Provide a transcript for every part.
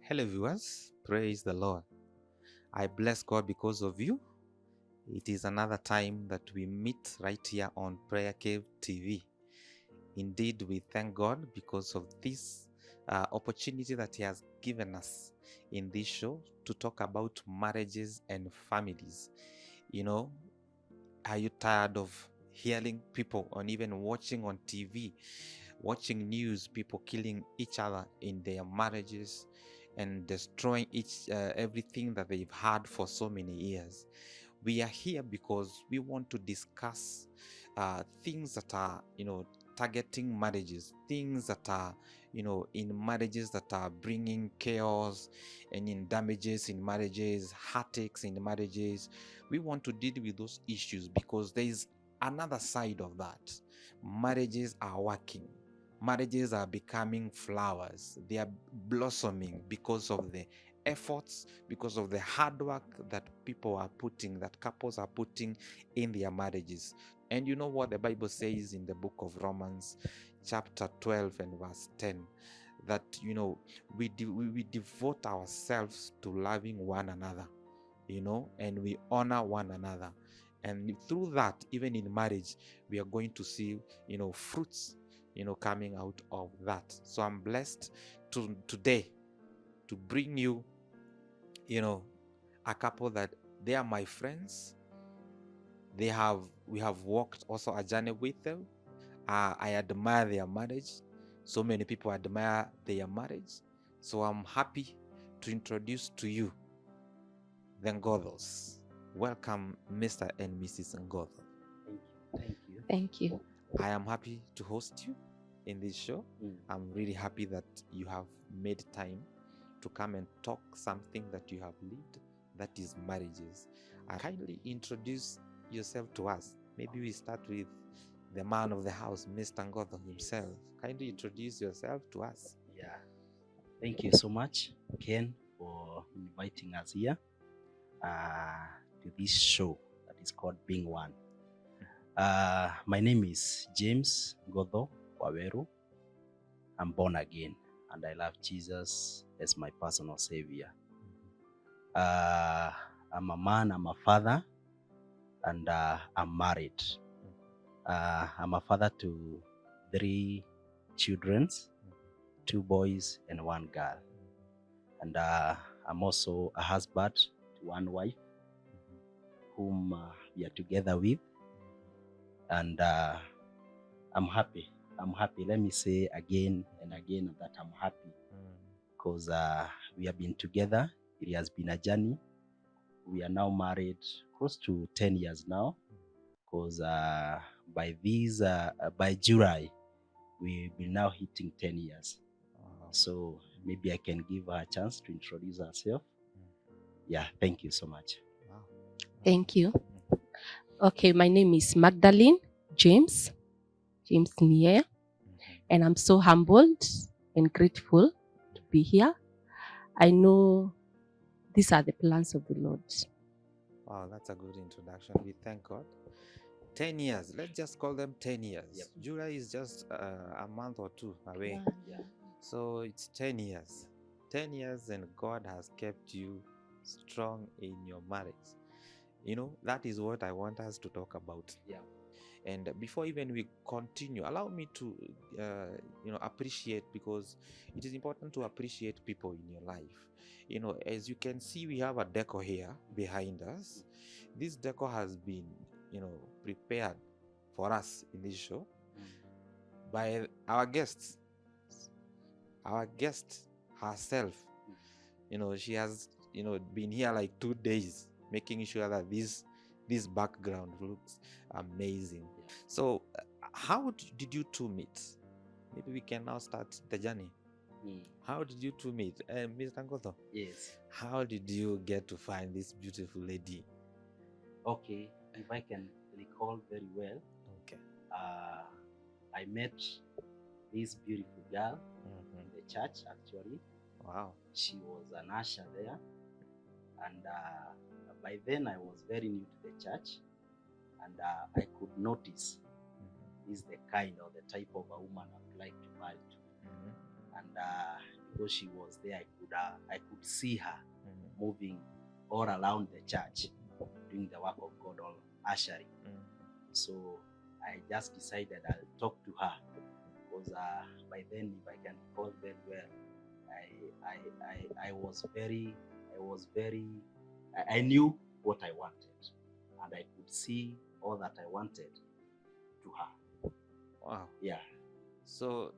Hello, viewers. Praise the Lord. I bless God because of you. It is another time that we meet right here on Prayer Cave TV. Indeed, we thank God because of this opportunity that He has given us in this show to talk about marriages and families. You know, are you tired of hearing people and even watching on TV, watching news, people killing each other in their marriages and destroying everything that they've had for so many years? We are here because we want to discuss things that are, targeting marriages, things that are, in marriages that are bringing chaos and in damages in marriages, heartaches in marriages. We want to deal with those issues because there is another side of that. Marriages are working. Marriages are becoming flowers. They are blossoming because of the efforts, because of the hard work that that couples are putting in their marriages. And you know what the Bible says in the book of Romans, chapter 12 and verse 10, that we devote ourselves to loving one another, and we honor one another. And through that, even in marriage, we are going to see, fruits, coming out of that. So I'm blessed today to bring you, a couple that they are my friends. We have walked also a journey with them. I admire their marriage. So many people admire their marriage. So I'm happy to introduce to you the Ngothos. Welcome, Mr. and Mrs. Ngotho. Thank you. I am happy to host you in this show. I'm really happy that you have made time to come and talk something that you have lived, that is marriages. I kindly introduce yourself to us. Maybe we start with the man of the house, Mr. Ngotho himself. Kindly introduce yourself to us. Yeah. Thank you so much, Ken, for inviting us here to this show that is called Being One. My name is James Ngotho Waweru. I'm born again and I love Jesus as my personal savior. I'm a man, I'm a father, and I'm married. I'm a father to 3 children, 2 boys and 1 girl. And I'm also a husband to 1 wife whom we are together with. And I'm happy. Let me say again and again that I'm happy because we have been together. It has been a journey. We are now married close to 10 years now because by July, we will be now hitting 10 years. So maybe I can give her a chance to introduce herself. Yeah, thank you so much. Wow. Thank you. Okay, my name is Magdalene James Nier, and I'm so humbled and grateful to be here. I know these are the plans of the Lord. Wow, that's a good introduction. We thank God. 10 years. Let's just call them 10 years. Yep. July is just a month or 2 away. Yeah. So it's 10 years. 10 years, and God has kept you strong in your marriage. That is what I want us to talk about. Yeah. And before even we continue, allow me to, appreciate, because it is important to appreciate people in your life. As you can see, we have a decor here behind us. This decor has been, prepared for us in this show by our guests. Our guest herself, she has, been here like 2 days, making sure that this background looks amazing. So, how did you two meet? Maybe we can now start the journey. How did you two meet? Mr. Ngotho, Yes. how did you get to find this beautiful lady? Okay, if I can recall very well, Okay. I met this beautiful girl in the church actually. Wow. She was an usher there, and by then I was very new to the church, and I could notice this is the kind or the type of a woman I would like to marry to. And because she was there, I could see her moving all around the church, doing the work of God, all ushering. So I just decided I'll talk to her, because by then, if I can recall very well, I knew what I wanted, and I could see all that I wanted to her. Wow. Yeah. So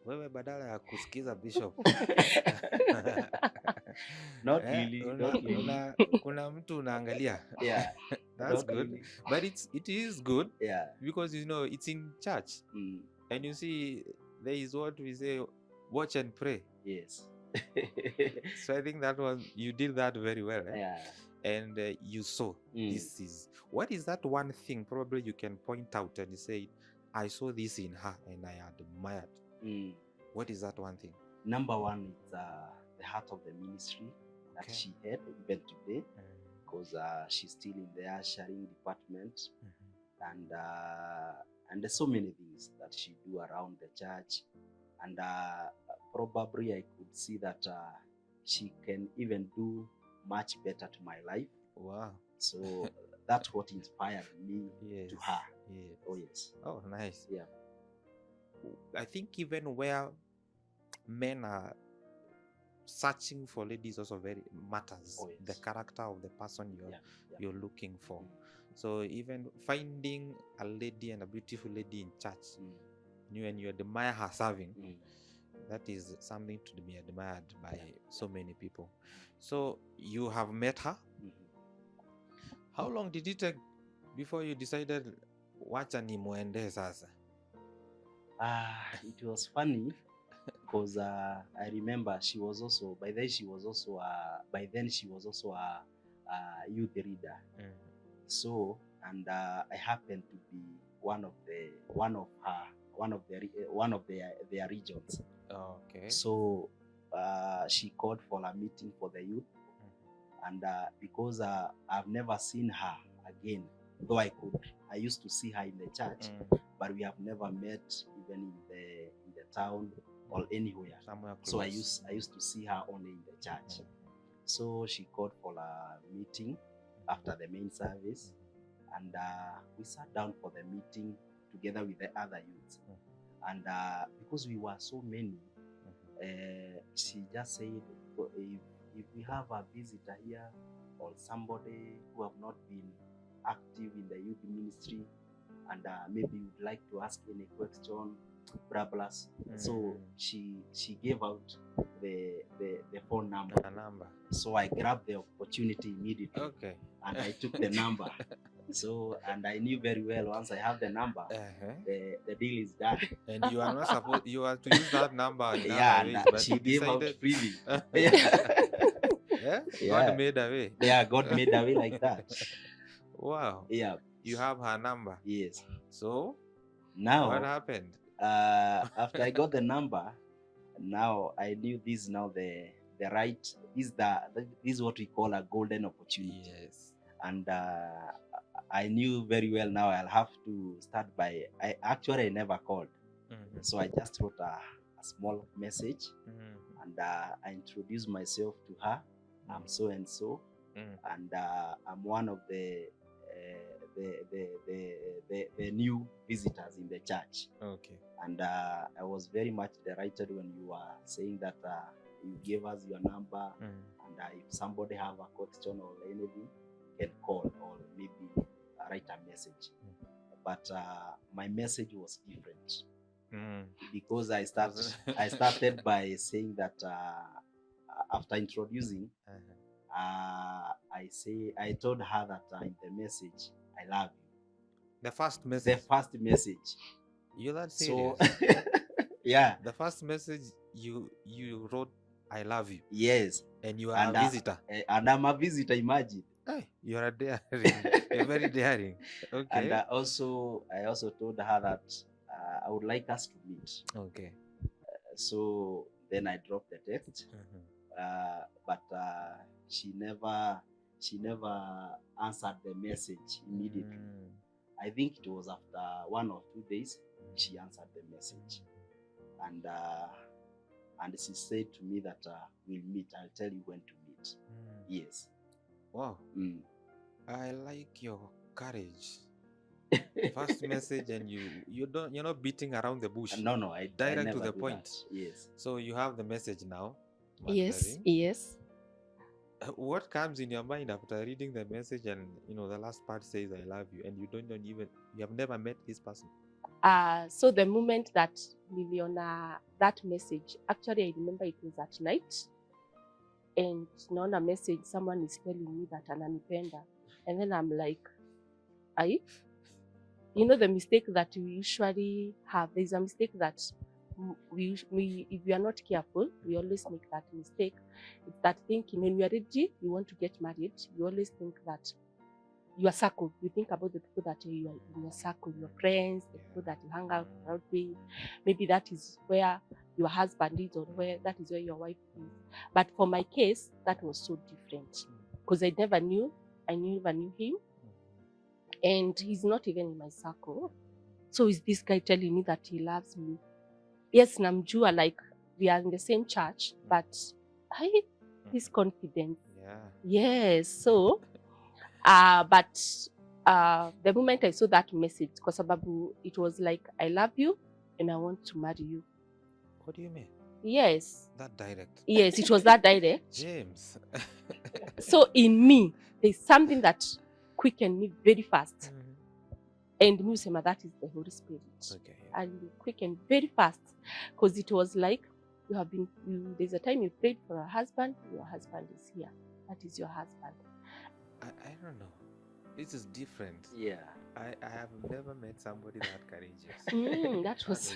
wewe badala ya kusikiza bishop Not really. kuna mtu unaangalia. Yeah. That's Not good. really. But it is good. Yeah. Because it's in church. And you see, there is what we say, watch and pray. Yes. So I think you did that very well. Yeah. And you saw this is, what is that one thing probably you can point out and say, I saw this in her and I admired. What is that one thing? Number one is the heart of the ministry that she had even today, because she's still in the ushering department, and there's so many things that she do around the church, and probably I could see that she can even do much better to my life. Wow. So that's what inspired me to her. Yes. Oh yes. Oh, nice. Yeah. I think even where men are searching for ladies also very matters. Oh, yes. The character of the person you're looking for. So even finding a lady and a beautiful lady in church, and you admire her serving, that is something to be admired by so many people. So you have met her. How long did it take before you decided wacha nimuende sasa? It was funny because I remember she was also a youth leader. So, and I happened to be one of their regions. Okay. So she called for a meeting for the youth, and because I've never seen her again, though I used to see her in the church, but we have never met even in the town or anywhere. Somewhere close. So I used to see her only in the church. So she called for a meeting after the main service, and we sat down for the meeting together with the other youths. And because we were so many, she just said, if we have a visitor here or somebody who have not been active in the youth ministry, and maybe you'd like to ask any question, blah blah. So she gave out the phone number. So I grabbed the opportunity immediately. Okay. And I took the number. So, and I knew very well once I have the number, the deal is done. And you are not supposed, you are to use that number in other ways, but she gave out freely. God made a way. Yeah, God made a way like that. Wow. Yeah. You have her number. Yes. So now what happened? After I got the number, now I knew this now the right this is what we call a golden opportunity. Yes. And I knew very well now I'll have to start by I never called. So I just wrote a small message, and I introduced myself to her. I'm so and so, and I'm one of the new visitors in the church. Okay. And I was very much delighted when you were saying that you gave us your number, and if somebody have a question or anything, can call or maybe write a message. But my message was different because I started by saying that after introducing, I told her that in the message, I love you. The first message. The first message. You're that serious? So, yeah. The first message you wrote, I love you. Yes. And you are a visitor. And I'm a visitor, imagine. Hey, you're a daring. You're very daring. Okay. And I also told her that I would like us to meet. Okay. So then I dropped the text, but she never answered the message immediately. I think it was after 1 or 2 days she answered the message, and and she said to me that we'll meet. I'll tell you when to meet. Yes. Wow. Mm. I like your courage. First message, and you're not beating around the bush. No, I Direct to never the do point. that. Yes. So you have the message now, Yes, Magdalene. yes. What comes in your mind after reading the message, and the last part says I love you, and you have never met this person? So the moment that niliona that message, actually I remember it was at night, and naona message, someone is telling me that ananipenda, and then I'm like, the mistake that we usually have, there's a mistake that if we are not careful, we always make that mistake. It's that thinking when we are ready, you want to get married, you always think that your circle, you think about the people that you are in your circle, your friends, the people that you hang out with. Maybe that is where your husband is, or where that is where your wife is. But for my case, that was so different because I never knew him, and he's not even in my circle. So is this guy telling me that he loves me? Yes, namjua, like we are in the same church, but he's confident. Yeah. Yes, so but the moment I saw that message, kwa sababu it was like, I love you and I want to marry you. What do you mean? Yes. That direct? Yes, it was that direct. James. So in me, there's something that quickened me very fast. And Musema, that is the Holy Spirit. Okay. And quickened very fast. Because it was like, there's a time you prayed for a husband, your husband is here. That is your husband. I don't know. This is different. Yeah. I have never met somebody that courageous. That was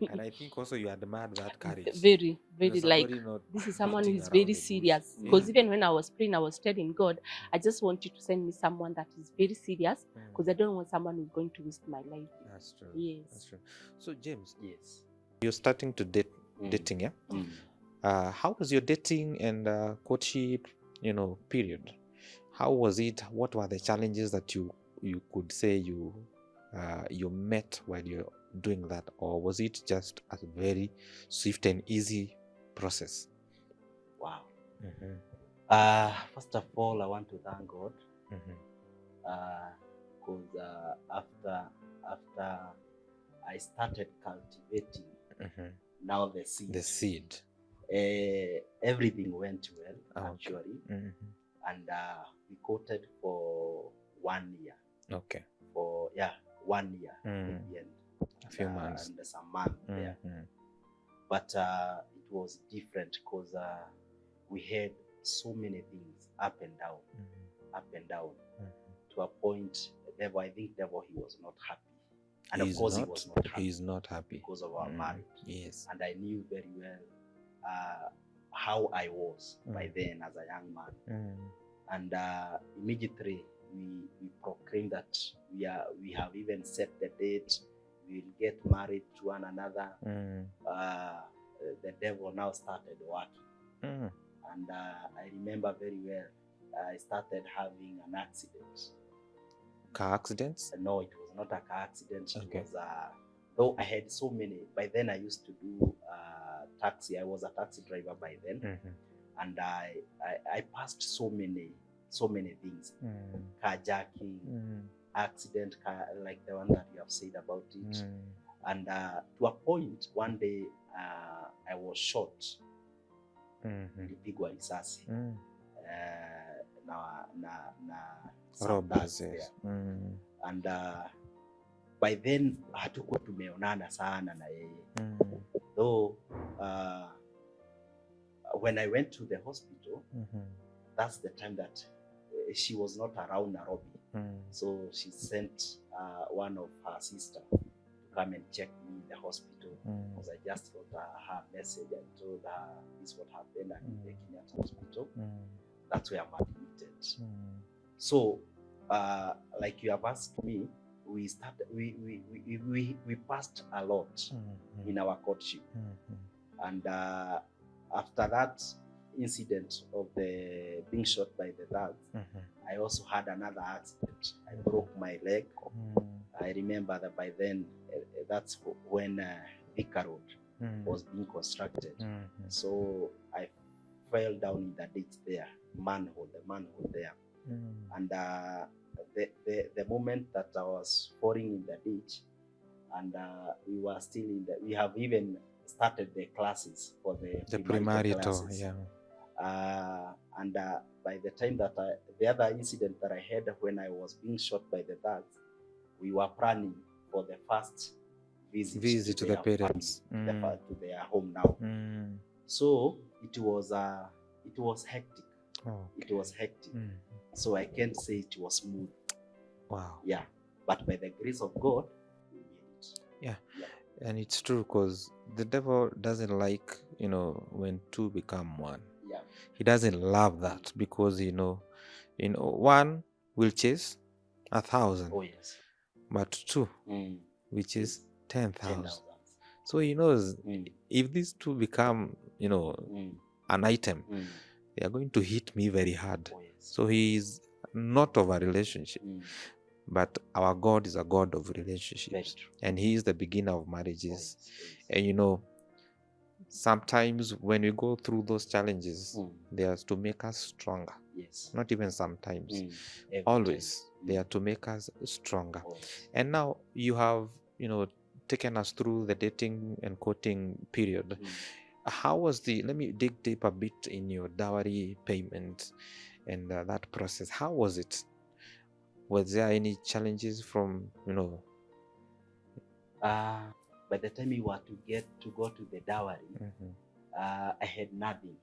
and I think also you admired that courage. very, very, like, not this is someone who beating is around very the bush. serious. Because even when I was praying, I was telling God, I just want you to send me someone that is very serious, because I don't want someone who's going to waste my life. That's true. Yes. That's true. So James, Yes. you're starting to dating, yeah? How was your dating and courtship, period? How was it? What were the challenges that you could say you met while you're doing that, or was it just a very swift and easy process? Wow. First of all, I want to thank God, because after I started cultivating now the seed, everything went well, actually. And we courted for 1 year. Okay. For 1 year in the end. A few months. And some month there. But it was different because we had so many things up and down, to a point. I think devil, he was not happy. And of course he was not happy. He's not happy because of our marriage. Yes. And I knew very well how I was by then as a young man. And immediately we proclaimed that we have even set the date. We'll get married to one another. The devil now started working. And I remember very well, I started having an accident. Car accidents? No, it was not a car accident. It was though I had so many. By then I used to do taxi. I was a taxi driver by then. And I passed so many things. Carjacking, accident, like the one that you have said about it. And to a point, one day I was shot. Nilipigwa risasi. Robbers. And by then hatukuwa tumeonana sana na yeye. Though when I went to the hospital, that's the time that she was not around Nairobi. So she sent one of her sister to come and check me in the hospital, because I just wrote her message and told her this what happened in the Kenyatta hospital. That's where I'm admitted. So like you have asked me, we passed a lot in our courtship. And after that incident of the being shot by the thugs, I also had another accident. I broke my leg. I remember that by then, that's when Thika Road, was being constructed. So I fell down in the ditch there, the manhole there. And the moment that I was falling in the ditch, and we were still we have even started the classes for the primary classes. And by the time that the other incident that I had when I was being shot by the thugs, we were planning for the first visit to the parents, to their home now. So it was hectic. It was hectic. So I can't say it was smooth. Wow. Yeah, but by the grace of God, we made it. Yeah. And it's true, because the devil doesn't like, when two become one. Yeah. He doesn't love that, because one will chase 1,000. Oh yes. But two, which is 10,000. 10,000. So he knows if these two become, an item, they are going to hit me very hard. Oh yes. So he is not of a relationship. But our God is a God of relationships. And he is the beginner of marriages. And sometimes when we go through those challenges, they are to make us stronger. Yes. Not even sometimes. Every Always. time. They are to make us stronger. Always. And now you have, taken us through the dating and courting period. How was let me dig deep a bit in your dowry payment and that process. How was it? Was there any challenges from, By the time you were to go to the dowry, I had nothing.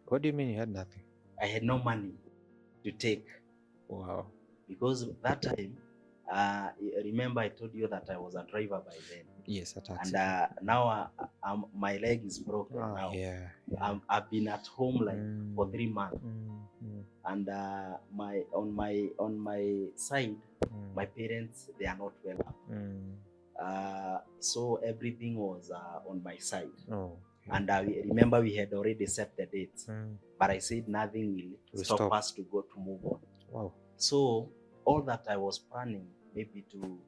What do you mean you had nothing? I had no money to take. Wow. Because that time, remember I told you that I was a driver by then. Yes, a taxi. And now my leg is broken now. Yeah. I've been at home for 3 months. And on my side, my parents, they are not well. So everything was on my side. Oh. And remember we had already set the dates. But I said nothing will stop us to move on. Wow. So all that I was planning maybe to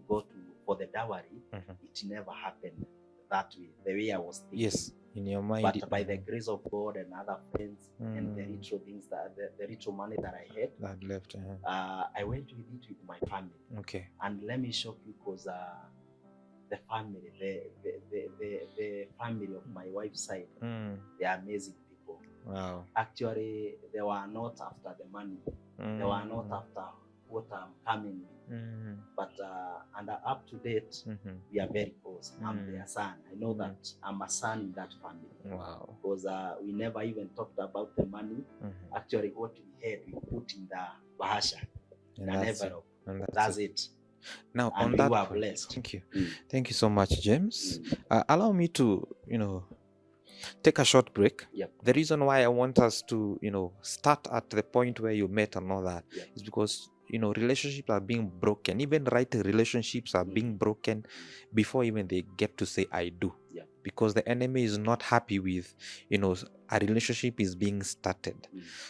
go for the dowry, it never happened that way, the way I was thinking. Yes, in your mind. But by the grace of God and other friends and the ritual things the ritual money that I had that left, I went with it with my family. Okay. And let me shock you, because the family, the family of my wife's side, they are amazing people. Wow. Actually, they were not after the money. They were not after what I'm coming with. But and up to date, we are very close. I'm their son. I know that I'm a son in that family. Wow. Because we never even talked about the money. Actually, what we had, we put in the bahasha, in an envelope. And that's it. Now, and on we that were point, blessed. thank you. Thank you so much, James. Allow me to, take a short break. Yep. The reason why I want us to, start at the point where you met and all that is because, relationships are being broken. Even right relationships are being broken before even they get to say, I do. Yep. Because the enemy is not happy with, a relationship is being started.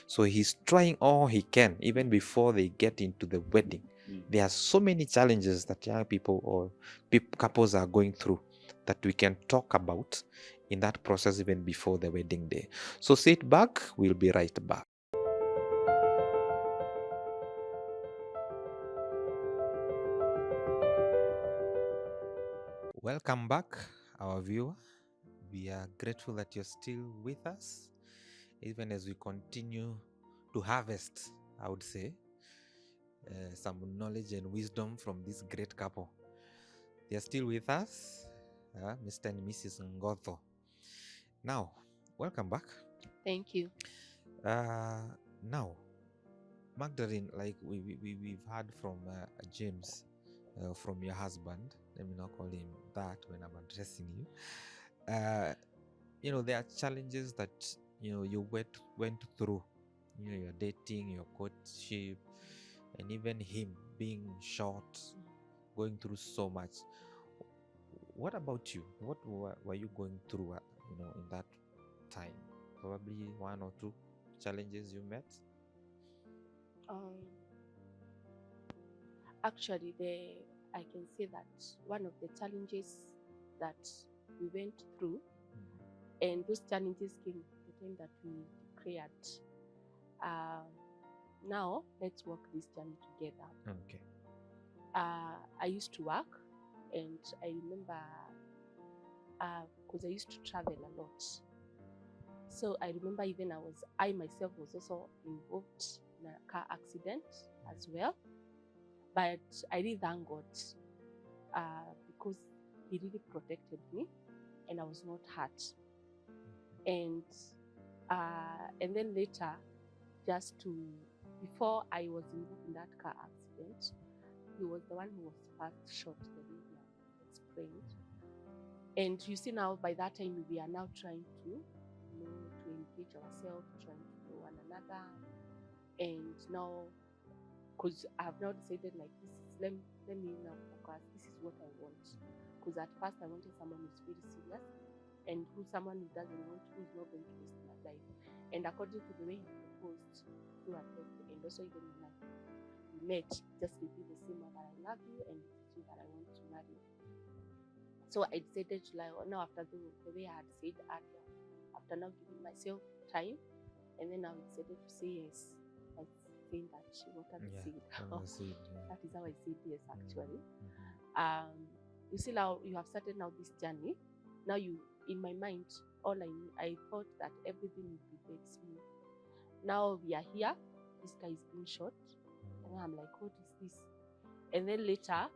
So he's trying all he can, even before they get into the wedding. There are so many challenges that young people or couples are going through that we can talk about in that process even before the wedding day. So sit back, we'll be right back. Welcome back, our viewer. We are grateful that you're still with us, even as we continue to harvest, I would say, some knowledge and wisdom from this great couple. They are still with us, Mr. and Mrs. Ngotho. Now, welcome back. Thank you. Now, Magdalene, like we've heard from James, from your husband. Let me not call him that when I'm addressing you. There are challenges that you went through. Your dating, your courtship, and even him being short, going through so much. What about you? What were you going through, in that time? Probably one or two challenges you met. Actually, I can say that one of the challenges that we went through, and those challenges came the time that we declared, now let's walk this journey together. Okay. I used to work, and I remember because I used to travel a lot. So I remember even I myself was also involved in a car accident as well. But I really thank God because He really protected me, and I was not hurt. And then later, before I was involved in that car accident, he was the one who was first shot, the way he explained. And you see now, by that time, we are now trying to engage ourselves, trying to know one another. And now, because I've now decided, like, let me now focus, this is what I want. Because at first I wanted someone who's very serious, and someone who's not going to waste my life. And according to the way he proposed through a test, and also even when we met, just repeat the same that I love you and you that I want to marry. So I decided now after the way I had said earlier, after now giving myself time, and then I decided to say yes. I saying that she wanted the seed. That is how I said yes, actually. You see, now you have started now this journey. Now in my mind, I thought that everything would be very smooth. Now we are here. This guy is being shot, and I'm like, what is this? And then later,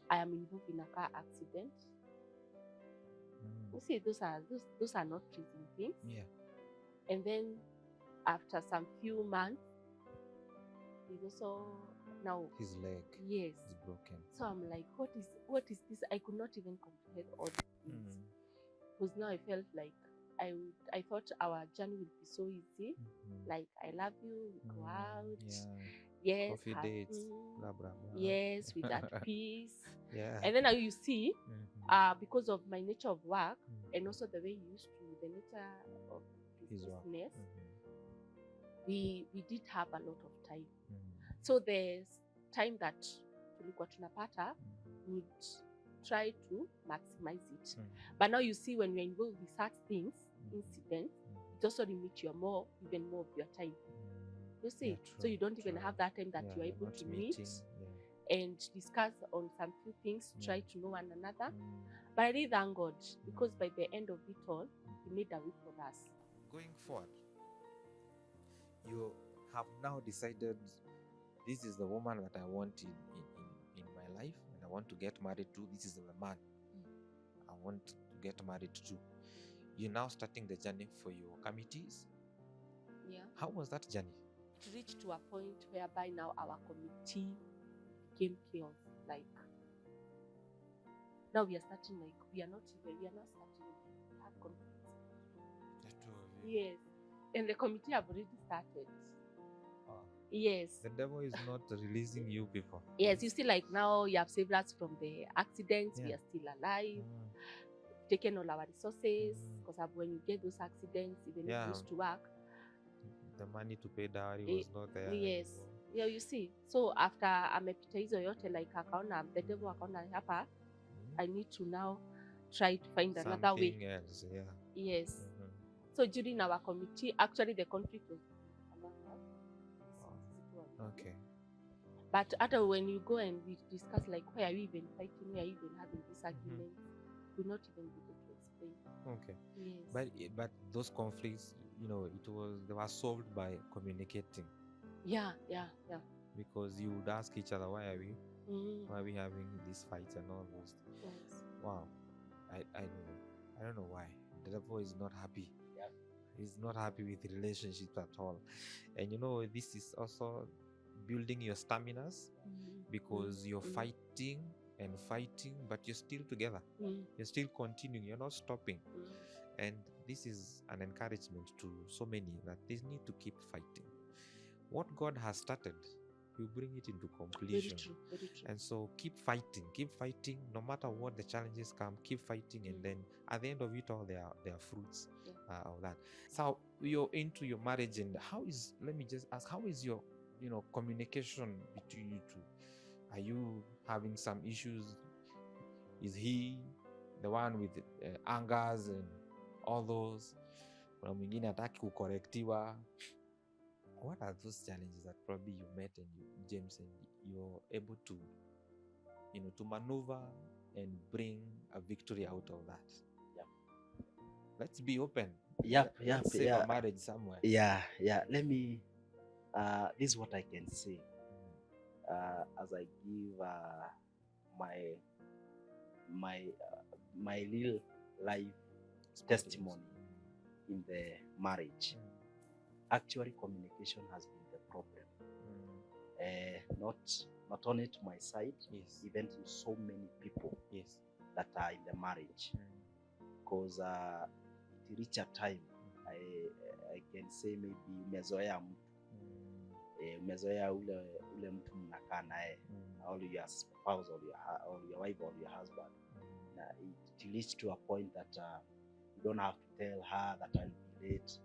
I am involved in a car accident. You see, those are not pleasing things. Yeah. And then after some few months, he's also now his leg is broken. So I'm like, what is this? I could not even comprehend all these things. Because now I felt like I thought our journey would be so easy. Like, I love you, we go out. Yes. Coffee dates. Blah, blah, blah. Yes, with that peace. Yeah. And then now you see, because of my nature of work, and also the way you used to, the nature of his business, we did have a lot of time. So there's time that tulikuwa tunapata, would try to maximize it. But now you see, when you're involved with such things, incidents, it also limits even more of your time. You see, so you don't even have that time that you're able to meet and discuss on some few things, try to know one another. But I really thank God, because by the end of it all, He made a way for us. Going forward, you have now decided, this is the woman that I want in my life, and I want to get married to. This is the man I want to get married to. You're now starting the journey for your committees. Yeah. How was that journey? It reached to a point whereby now our committee became chaos. Like, now we are starting, like, we are not starting, we have conflicts. Yes. And the committee have already started. Yes. The devil is not releasing you people. Yes, you see, like, now you have saved us from the accidents. We are still alive. Taken all our resources, because when you get those accidents, even if you used to work, the money to pay dowry was not there. Yes. Anymore. Yeah, you see. So after amepita hizo yote, like, akaona, the devil akaona hapa, I need to now try to find another way. Something else, yeah. Yes. So during our committee, actually the conflict was among us. Okay. But after, when you go and we discuss, like, why are we even fighting? Why are we even having this argument? We're not even able to explain. Okay. Yes. But those conflicts, they were solved by communicating. Yeah. Because you would ask each other, why are we having these fights and all those? Yes. Wow. I don't know why. The devil is not happy. Yeah. He's not happy with relationships at all. And this is also building your staminas, because you're fighting and fighting, but you're still together. You're still continuing. You're not stopping. And this is an encouragement to so many that they need to keep fighting. What God has started, He'll bring it into completion. Very true. And so keep fighting, no matter what the challenges come, keep fighting. And then at the end of it all, there are fruits of that. So you're into your marriage, and let me just ask, how is your communication between you two? Are you having some issues? Is he the one with angers and all those. Kuna mwingine hataki kukorektiwa. What are those challenges that probably you met and James, and you're able to, to maneuver and bring a victory out of that? Yep. Let's be open. Let's save a marriage somewhere. Let me. This is what I can say. As I give my little life testimony in the marriage. Actually, communication has been the problem. Not only to my side, Yes. even to so many people, yes, that are in the marriage. Because it reach a time, I can say maybe umezoea mtu, umezoea ule mtu mnakaa naye, or your spouse or your wife or your husband. It reach to a point that you don't have to tell her that I'll be late.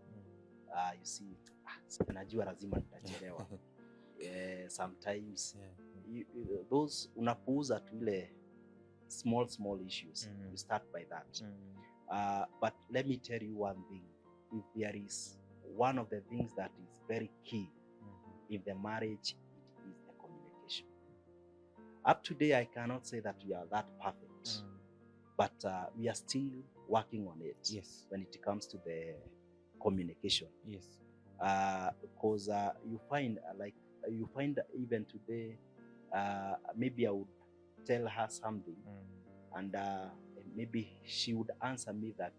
You see, najua lazima nitachelewa. Sometimes those unapuuza tu ile small issues. You start by that. But let me tell you one thing. If there is one of the things that is very key in the marriage, it is the communication. Up to today, I cannot say that we are that perfect, but we are still working on it. Yes. When it comes to the communication. Yes. Because you find even today, maybe I would tell her something, and maybe she would answer me that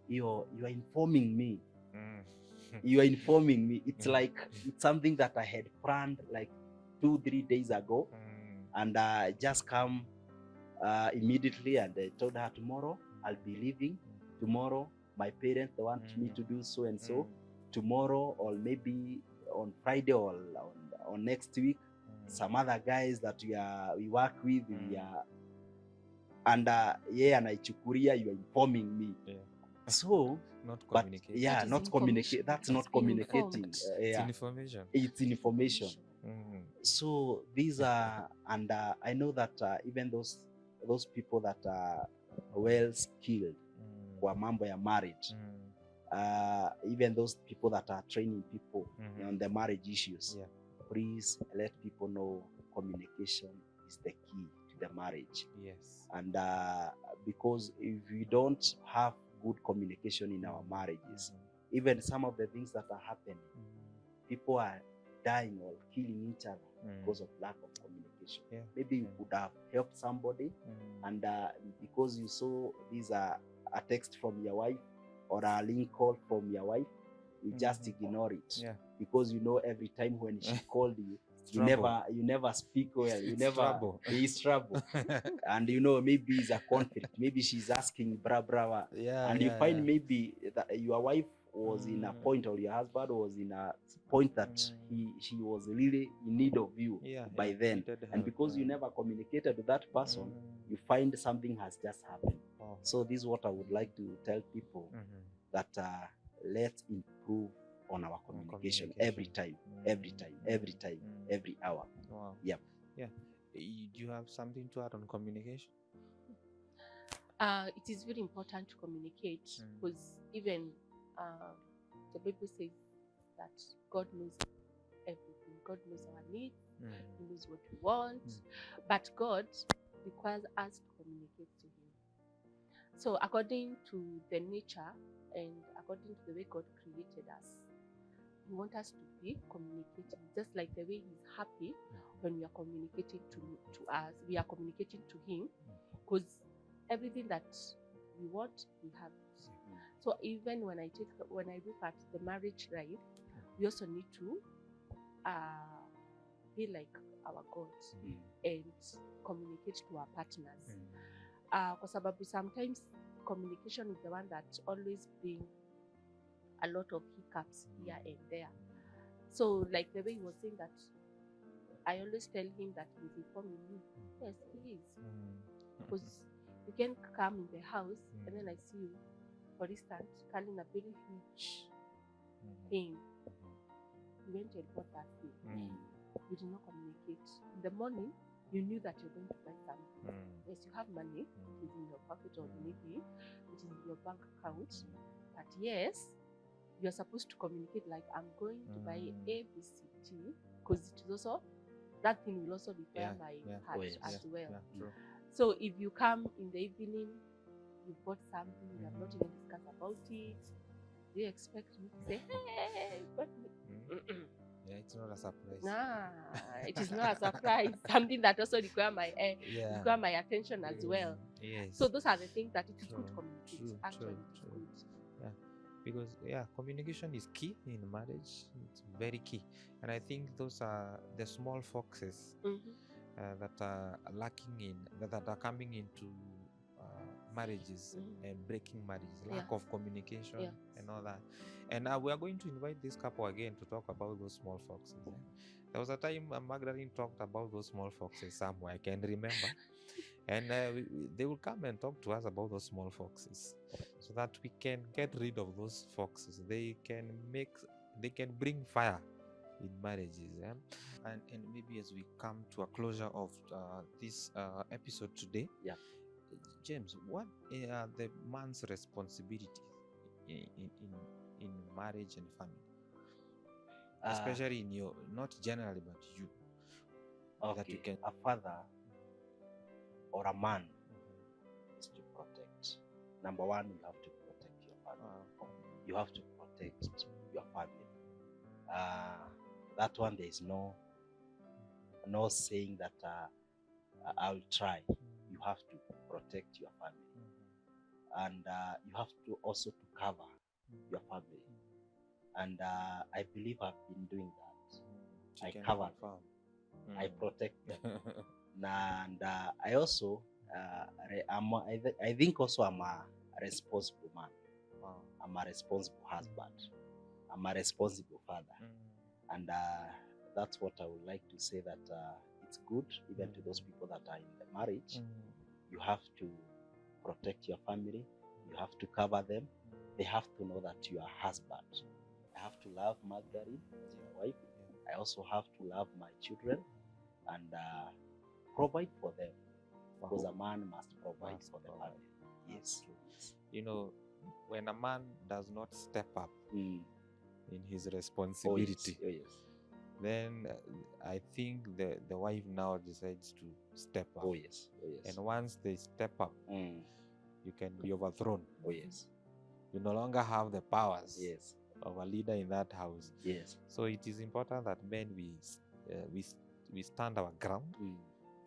you are informing me. You are informing me. It's like it's something that I had planned like 2-3 days ago, and I just come immediately, and I told her tomorrow I'll be leaving. Tomorrow my parents want me to do so and so. Tomorrow, or maybe on Friday, or on next week, some other guys that we work with, and anaichukulia, you are informing me. So not communicating. not communicate. That's not communicating. It's information. It's information. So these are, and I know that even those people that are well skilled kwa mambo ya marriage, even those people that are training people on the marriage issues, please let people know communication is the key to the marriage. Yes. And because if we don't have good communication in our marriages, even some of the things that are happening, people are dying or killing each other because of lack of communication. Maybe you could have helped somebody, and because you saw these a text from your wife or a link call from your wife, you just ignore it, because you know every time when she called you, you never speak well. You never trouble. It's trouble. And you know, maybe it's a conflict. Maybe she's asking bra, and you find maybe that your wife was in a point, or your husband was in a point that she was really in need of you by then, and because you never communicated to that person, you find something has just happened. So this is what I would like to tell people, that let's improve on our communication every time, every hour. Wow. Yeah. Do you have something to add on communication? It is very important to communicate, because even the Bible says that God knows everything. God knows our needs. He knows what we want. But God requires us to communicate to Him. So according to the nature and according to the way God created us, He wants us to be communicating, just like the way He's happy when we are communicating to us. We are communicating to Him, because everything that we want, we have it. So even when I look at the marriage life, we also need to be like our God and communicate to our partners. Because sometimes communication is the one that always brings a lot of hiccups here and there. So like the way he was saying that, I always tell him that he's informing me. Yes, he is. Because you can come in the house and then I see you, for instance, carrying a very huge thing. You went and bought that thing. You did not communicate. In the morning, you knew that you're going to buy something. Mm. Yes, you have money, it is in your pocket or maybe it is in your bank account. But yes, you're supposed to communicate like, I'm going to buy A, B, C, D, because it is also, that thing will also require my heart Oh, yes. as well. Yeah, true. So if you come in the evening, you bought something, you have not even discussed about it, do you expect me to say, hey, but Yeah, it's not a surprise. nah, it is not a surprise. Something that also require my require my attention as well. Yes. So those are the things that it is good to True, communicate. true, Actually, true, it is true. good. Yeah, because communication is key in marriage. It's very key, and I think those are the small foxes that are lacking in that are coming into marriages and breaking marriages. Lack of communication and all that. And we are going to invite this couple again to talk about those small foxes. There was a time Magdalene talked about those small foxes somewhere. I can remember. And they will come and talk to us about those small foxes so that we can get rid of those foxes. They can bring fire in marriages. And maybe as we come to a closure of this episode today, James, what are the man's responsibilities in marriage and family? Especially in your, not generally, but you. That you can. A father or a man is to protect. Number one, you have to protect your family. You have to protect your family. That one, there is no saying that I'll try. You have to protect your family, and you have to also to cover your family. And I believe I've been doing that. I cover them. I protect them. And I also, I think also I'm a responsible man. I'm a responsible husband. I'm a responsible father. And that's what I would like to say, that it's good even to those people that are in the marriage. You have to protect your family. You have to cover them. They have to know that you are a husband. I have to love Magdalene as your wife. I also have to love my children and provide for them, because a man must provide for the family. Yes. You know, when a man does not step up in his responsibility, then I think the wife now decides to step up. And once they step up, you can be overthrown. You no longer have the powers of a leader in that house. So it is important that men we stand our ground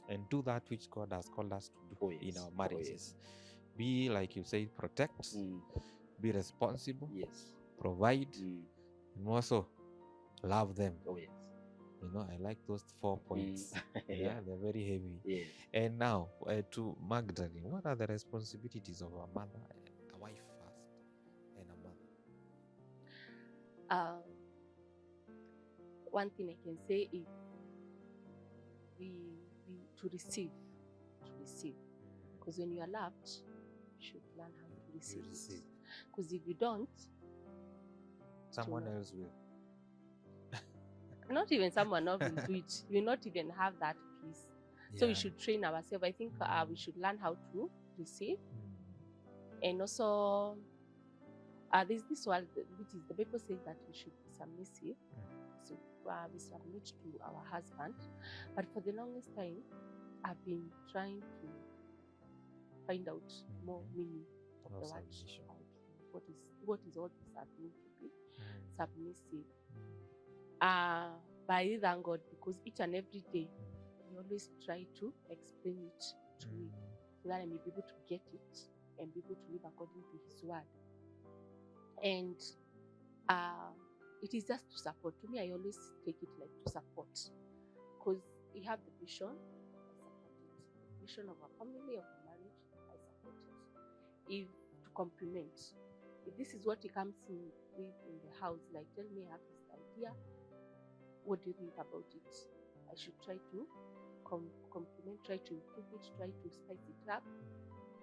and do that which God has called us to do in our marriages. Be, like you say, protect, be responsible, provide, and also love them. You know, I like those 4 points. They're very heavy. And now to Magdalene, what are the responsibilities of a mother, a wife first, and a mother? One thing I can say is to receive. Because when you are loved, you should learn how to receive it. Because if you don't, someone else will. Not even someone else will do it. You will not even have that peace. So we should train ourselves. I think we should learn how to receive. And also, there's this one, which is the Bible says that we should be submissive. So we submit to our husband. But for the longest time, I've been trying to find out more meaning of the word. What is all this I mean to be submissive? But I thank God, because each and every day He always try to explain it to me so that I may be able to get it and be able to live according to His word. And it is just to support. To me, I always take it like to support, because we have the vision, I support it. The vision of our family, of our marriage, I support it. If to complement, if this is what he comes in with in the house, like, tell me I have this idea, what do you think about it? I should try to complement, try to improve it, try to spice it up,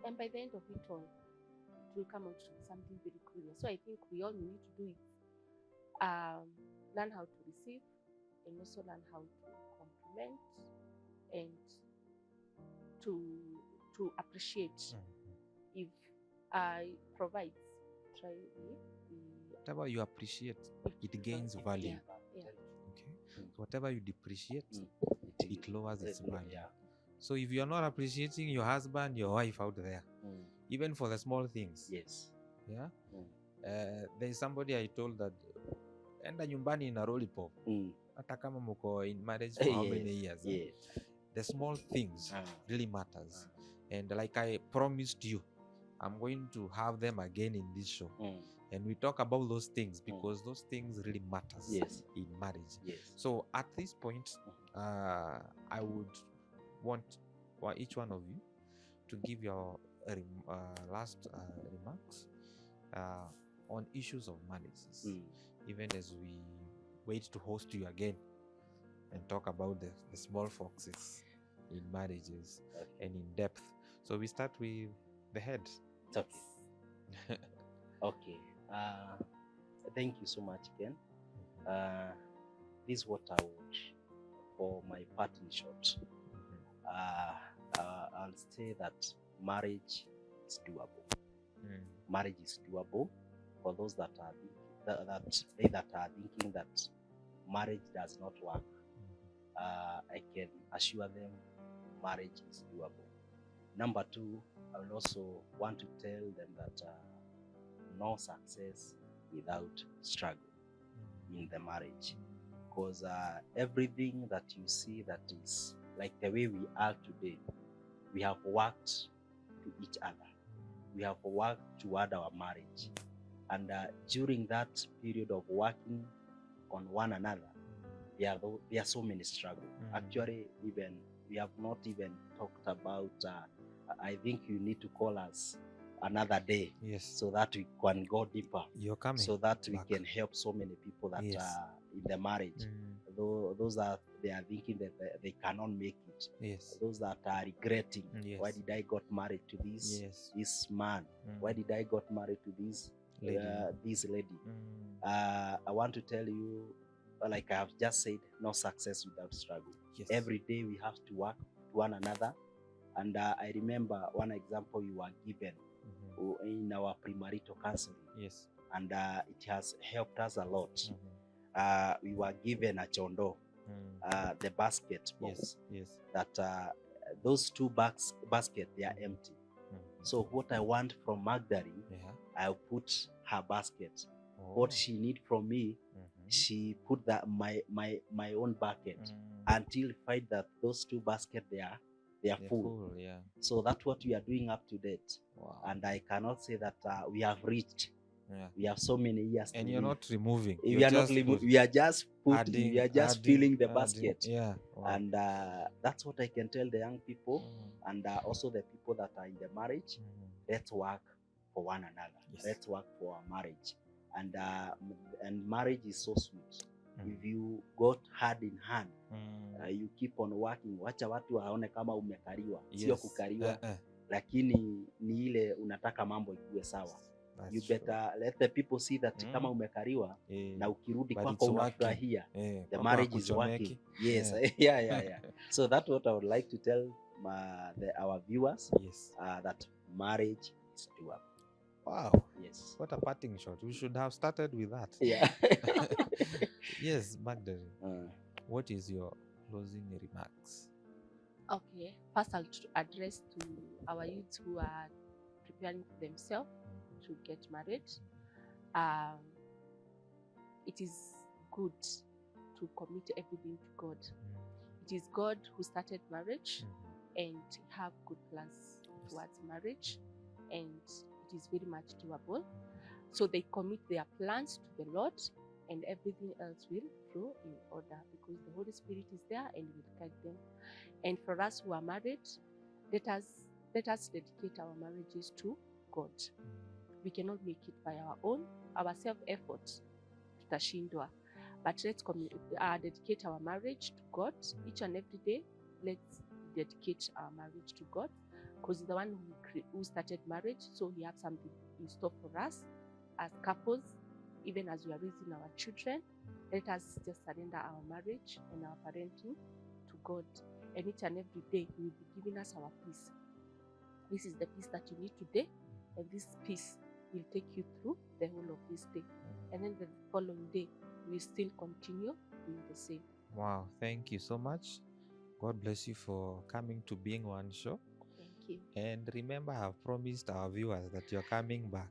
and by the end of it all, it will come out to be something very clear. So I think we all need to do it. Learn how to receive, and also learn how to compliment, and to appreciate if provides. Try Whatever you appreciate, it gains yeah, value. yeah. Okay. So whatever you depreciate, it lowers its value. Yeah. So if you are not appreciating your husband, your wife out there, even for the small things, Yes. yeah. There is somebody I told that enda nyumbani na lollipop. Hata kama mko in marriage for how many years? Yeah. The small things really matters. And like I promised you, I'm going to have them again in this show. And we talk about those things because those things really matters in marriage. Yes. So at this point, I would want each one of you to give your last remarks on issues of marriages, even as we wait to host you again and talk about the small foxes in marriages and in depth. So we start with the head. It's okay. Okay. Thank you so much, Ken. This is what I would, for my part in short, I'll say that marriage is doable. Marriage is doable for those that are thinking that marriage does not work. I can assure them marriage is doable. Number two, I will also want to tell them that no success without struggle in the marriage, because everything that you see that is like the way we are today, we have worked to each other. We have worked toward our marriage. And during that period of working on one another, there are so many struggles. Actually, even we have not even talked about, I think you need to call us another day, so that we can go deeper. You're coming so that we back. can help so many people that are in the marriage. Those that they are thinking that they cannot make it. Those that are regretting, why did I got married to this man? Why did I got married to this lady? I want to tell you, like I have just said, no success without struggle. Every day we have to work with one another. And I remember one example you were given in our premarital counseling. And it has helped us a lot. We were given a chondo, the basket box, that those two baskets, they are empty. So what I want from Magdalene, I'll put her basket. What she need from me, she put that my own bucket, until find that those two baskets they are full. So that's what we are doing up to date. And I cannot say that we have reached. We have so many years. And you're not removing. We are not removing. We are just putting. We are just filling the basket. And that's what I can tell the young people, and also the people that are in the marriage. Let's work for one another. Let's work for our marriage. And marriage is so sweet. If you go hand in hand, you keep on working. Wacha watu waone kama umekariwa, sio kukariwa, lakini ni ile unataka mambo ikuwe sawa. You better let the people see that kama umekariwa na ukirudi kwako unafurahia. The marriage is working. Yes. Yeah. So that's what I would like to tell our viewers, that marriage is doable. Wow. Yes. What a parting shot. We should have started with that. Yeah. Yes, Magdalene. What is your closing remarks? Okay. First, I'll address to our youths who are preparing for themselves to get married. It is good to commit everything to God. It is God who started marriage, and have good plans towards marriage, and it is very much doable. So they commit their plans to the Lord, and everything else will flow in order, because the Holy Spirit is there and will guide them. And for us who are married, let us dedicate our marriages to God. We cannot make it by our own. Our self-effort tutashindwa. But let's dedicate our marriage to God. Each and every day, let's dedicate our marriage to God, because He's the one who started marriage. So He has something in store for us as couples, even as we are raising our children. Let us just surrender our marriage and our parenting to God. And each and every day, He will be giving us our peace. This is the peace that you need today, and this peace will take you through the whole of this day. And then the following day, we still continue doing the same. Wow, thank you so much. God bless you for coming to Being One Show. Thank you. And remember, I have promised our viewers that you're coming back.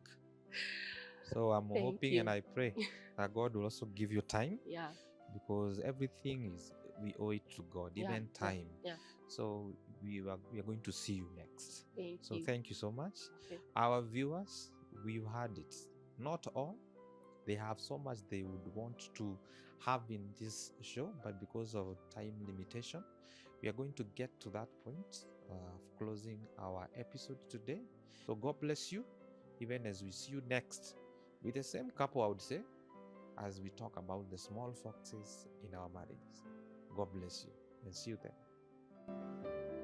So I'm Thank hoping you. and I pray that God will also give you time, Yeah. because everything is, we owe it to God, Yeah, even time. Yeah. So we are going to see you next. Thank So you. thank you so much. Okay. Our viewers, we've had it. Not all. They have so much they would want to have in this show, but because of time limitation, we are going to get to that point of closing our episode today. So God bless you, even as we see you next with the same couple, I would say, as we talk about the small foxes in our marriages. God bless you and see you then.